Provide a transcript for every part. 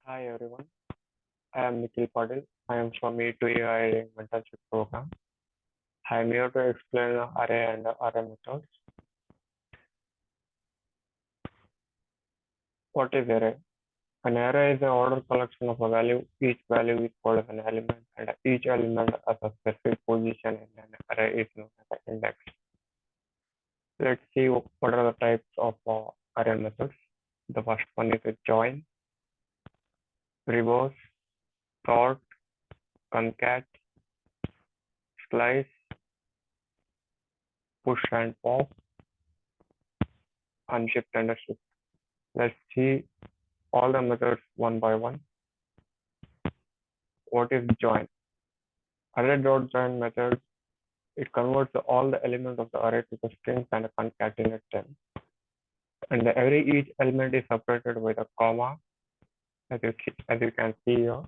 Hi everyone, I am Nikhil Patil. I am from E2E Mentorship program. I am here to explain array and array methods. What is array? An array is an ordered collection of a value. Each value is called as an element, and each element has a specific position in an array is known as an index. Let's see what are the types of array methods. The first one is a join, reverse, sort, concat, slice, push and pop, unshift and shift. Let's see all the methods one by one. What is join? Array.join method, it converts all the elements of the array to the strings and concatenates them. And each element is separated with a comma, as you can see here.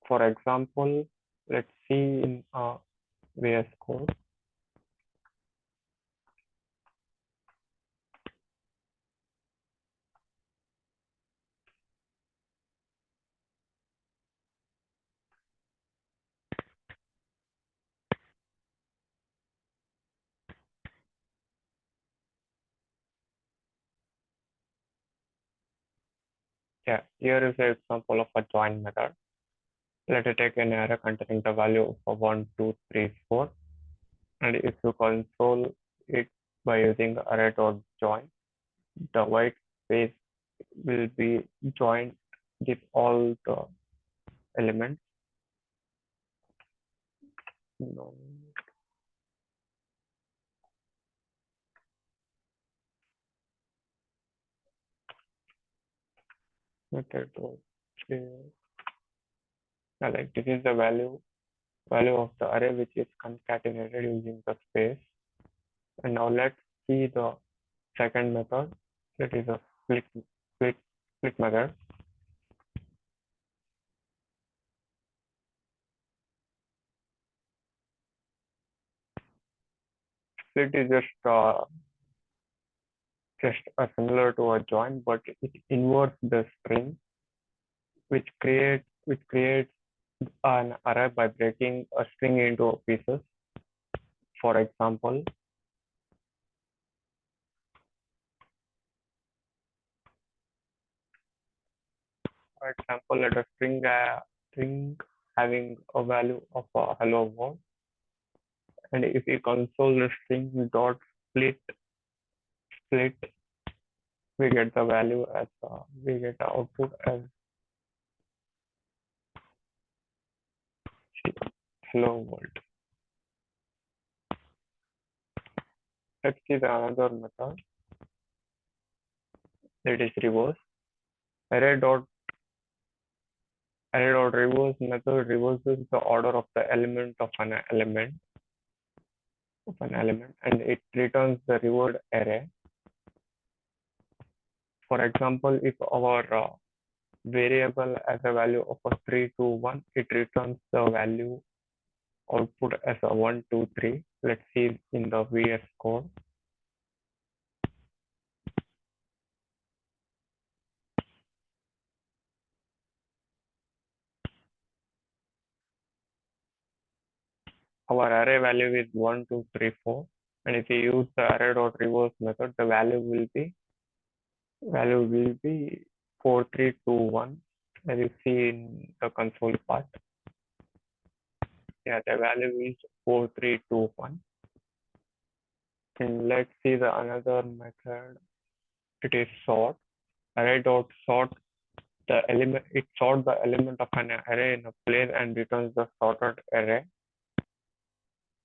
For example, let's see in VS Code. Yeah, here is an example of a join method. Let us take an array containing the value of 1, 2, 3, 4. And if you console it by using array.join, the white space will be joined with all the elements. No. Method like this is the value of the array which is concatenated using the space. And now let's see the second method, that is a split method. Split is just similar to a join, but it inverts the string, which creates an array by breaking a string into pieces. For example, let a string having a value of a hello world, and if we console the string dot split, we get the value as we get the output as hello world. Let's see the another method, that is reverse. Array dot reverse method reverses the order of the element of an element and it returns the reward array. For example, if our variable has a value of a 3, 2, 1, it returns the value output as a 1, 2, 3. Let's see in the VS Code. Our array value is 1, 2, 3, 4. And if you use the array.reverse method, the value will be 4, 3, 2, 1. As you see in the console part. Yeah, the value is 4, 3, 2, 1. And let's see the another method. It is sort. Array.sort the element. It sorts the element of an array in a place and returns the sorted array.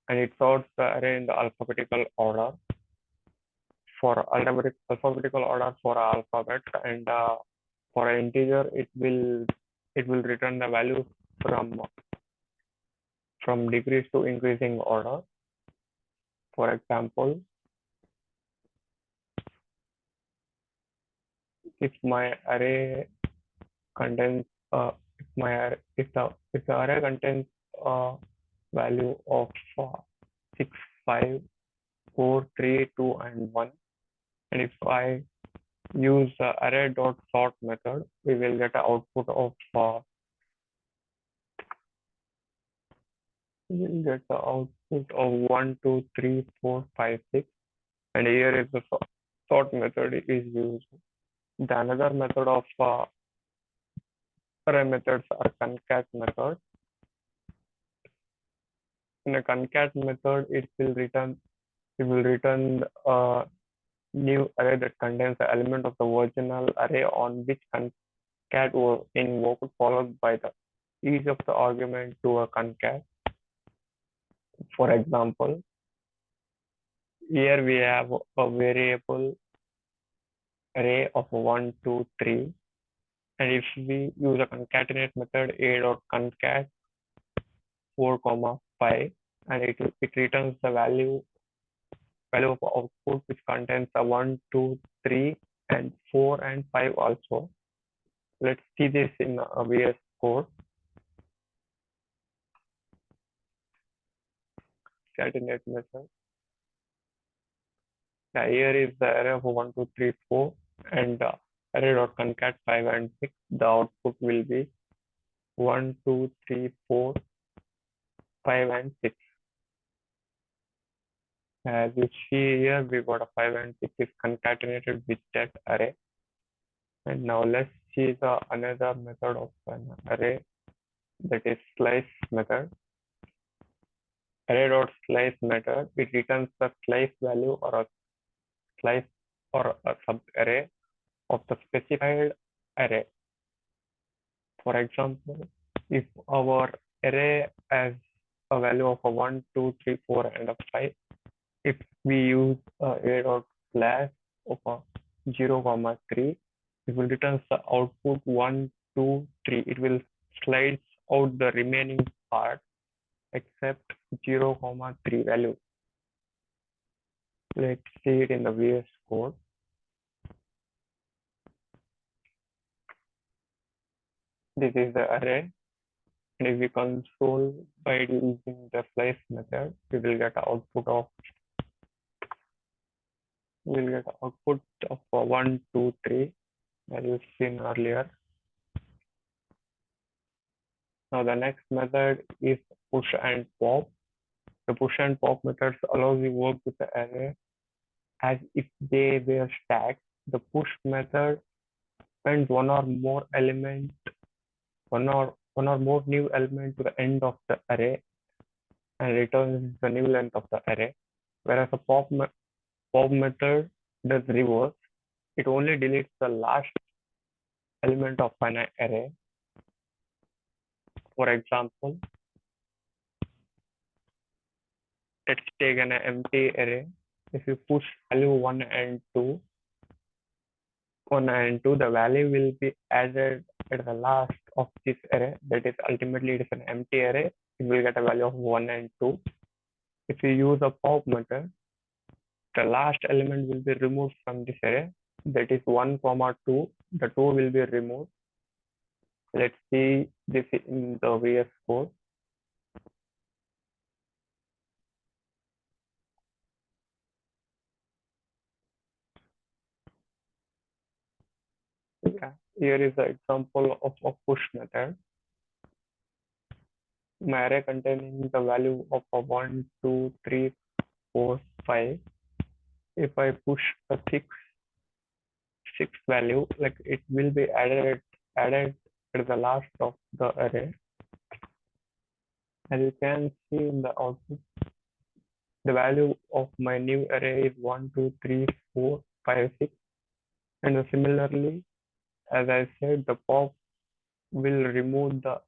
And it sorts the array in the alphabetical order for alphabetical order for alphabet, and for an integer it will return the value from decrease to increasing order. For example, if my array contains if the array contains a value of 6, 5, 4, 3, 2, and 1, and if I use the array.sort method, we will get an output of we will get the output of 1, 2, 3, 4, 5, 6, and here is the sort method is used. The another method of array methods are concat method. In a concat method, it will return a new array that contains the element of the original array on which concat was invoked, followed by the each of the argument to a concat. For example, here we have a variable array of 1, 2, 3, and if we use a concatenate method a.concat 4, 5, and it returns the value of output which contains a 1, 2, 3, and 4 and 5 also. Let's see this in a VS Code. Concatenate method. Here is the array of 1, 2, 3, 4, and array.concat 5 and 6. The output will be 1, 2, 3, 4, 5, and 6. As you see here, we got a 5 and 6 is concatenated with that array. And now let's see the another method of an array, that is slice method. Array.slice method, it returns the slice value or a slice or a sub-array of the specified array. For example, if our array has a value of a 1, 2, 3, 4, and a 5, if we use array.slash of a 0, 3, it will return the output 1, 2, 3. It will slice out the remaining part except 0, 3 value. Let's see it in the VS Code. This is the array, and if we console by using the slice method, we will get output of 1, 2, 3, as you've seen earlier. Now the next method is push and pop. The push and pop methods allows you work with the array as if they were stacked. The push method sends one or more new element to the end of the array and returns the new length of the array. Whereas a pop method does reverse. It only deletes the last element of an array. For example, let's take an empty array. If you push value 1 and 2, the value will be added at the last of this array. That is, ultimately it is an empty array. It will get a value of 1 and 2. If you use a pop method, the last element will be removed from this array. That is 1, 2. The 2 will be removed. Let's see this in the VS Code. Yeah, here is the example of a push method. My array containing the value of a 1, 2, 3, 4, 5. If I push a 6 value, like it will be added at the last of the array. As you can see in the output, the value of my new array is 1, 2, 3, 4, 5, 6. And similarly, as I said, the pop will remove the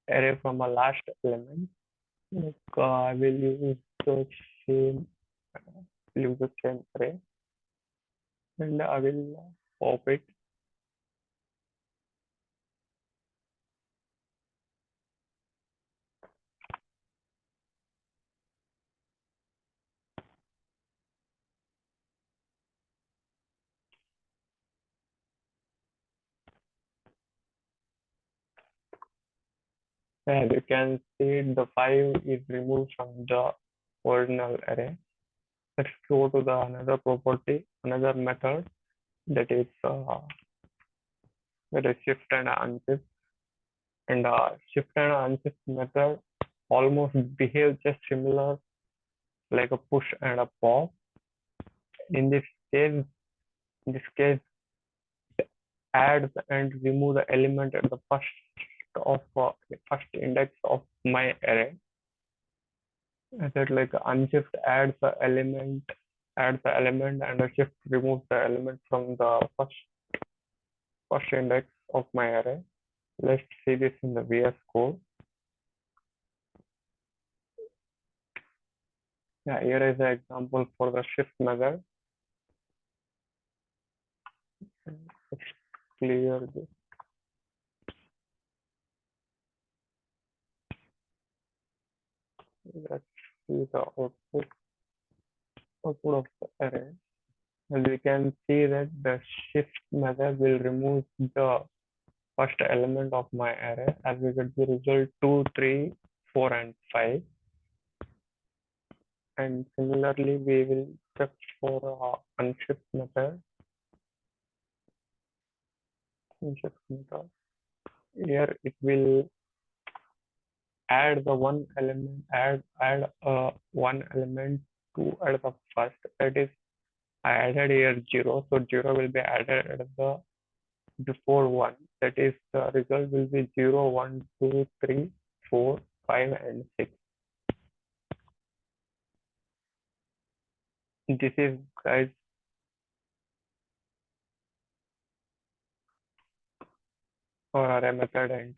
array from a last element. Like I will use the same array, and I will pop it. As you can see, the 5 is removed from the original array. Let's go to the another property, another method. that is shift and unshift. And shift and unshift method almost behave just similar like a push and a pop. In case, in this case, add and remove the element at the of first index of my array. I said like unshift adds the element, and a shift removes the element from the first index of my array. Let's see this in the VS Code. Yeah, here is the example for the shift method. Let's clear this. Let's see the output of the array. As we can see that the shift method will remove the first element of my array, as we get the result 2, 3, 4, and 5. And similarly, we will check for unshift method. Unshift method. Here it will add the one element, add one element to at the first. That is, I added here 0, so 0 will be added at the before 1. That is, the result will be 0, 1, 2, 3, 4, 5, and 6. This is, guys, for array method end.